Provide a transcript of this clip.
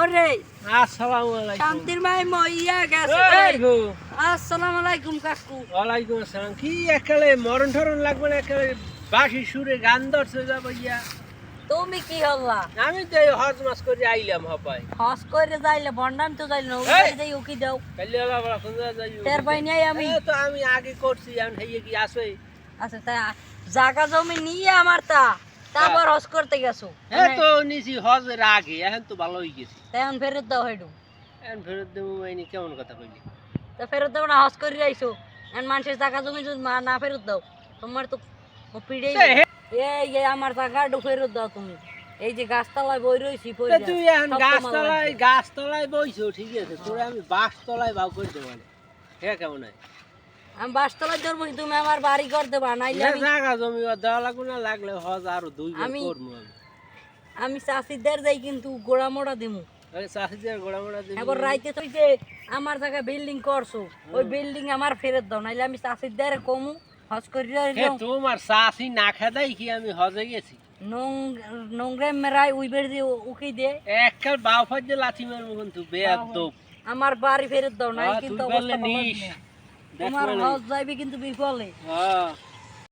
ওরে আসসালামু আলাইকুম। শান্তির মাই মইয়া গেছে। এই গো আসসালামু আলাইকুম কাকু। ওয়ালাইকুম আসসালাম। কি একালে মরণ ঠরণ লাগবে না, একালে বাঁশি সুরে গান ধরছে যাবো ইয়া। তুমি কি হল্লা? আমি তো এই হজ মাস করে আইলাম হপাই। হস করে যাইলে বন্ডাম তো যাইলে না, এই! ওই যাই উকি দাও। কালি আলা বড় কোন যাই। টের পাই নাই আমি। তো আমি আগে করছি, এখন হেয়ে কি আসে। আচ্ছা তা জায়গা জমি নিয়ে আমার তারপর হস করতে গেছো। তো নিছি হজের আগে, এখন তো ভালো হয়ে গেছি। এখন ফেরত দাও হেডু। এখন ফেরত দেবো মাইনি, কেমন কথা কইলি? তা ফেরত দাও না, হস করে আইছো। এখন মানুষের জায়গা জমি যদি না ফেরত দাও, তোমার তো পিড়েই। এই আমার জায়গাটা ফেরত দাও তুমি। এই যে গাছতলায় বই রইছি তুই এখন গাছতলায় বইছো, ঠিক আছে, তোরে আমি বাঁশতলায় বাউ করে দেবো। হ্যাঁ কেমন হয়? আমি বাসতলায় ধরবো, তুমি আমার বাড়ি ঘর দেবা নাইলে আমি জায়গা জমি দেওয়া লাগবে না, লাগলে হজ আরো 2 বার আমি- করবো আমি। আমি চাষিদের যাই কিন্তু গোড়া মোড়া দিমু। চাষিদের গোড়া মোড়া দিবি। এবার রাইতে তুই যে আমার জায়গায় বিল্ডিং করছো, ওই বিল্ডিং আমার ফেরত দাও, নাইলে আমি চাষিদের কমু হজ করি তোমার চাষি না খেদাই কি আমি হজে গেছি? নোংরা মেরাই উইবের দিয়ে উকি দে। এককাল বাউ ফাজে লাথি মারবো কিন্তু বেয়াদব। আমার বাড়ি ফেরত দাও, নাই কিন্তু তুই অবস্থা বললে ভালো নিস। না। তোমার হজ যাইবে কিন্তু বিফলে। হ্যাঁ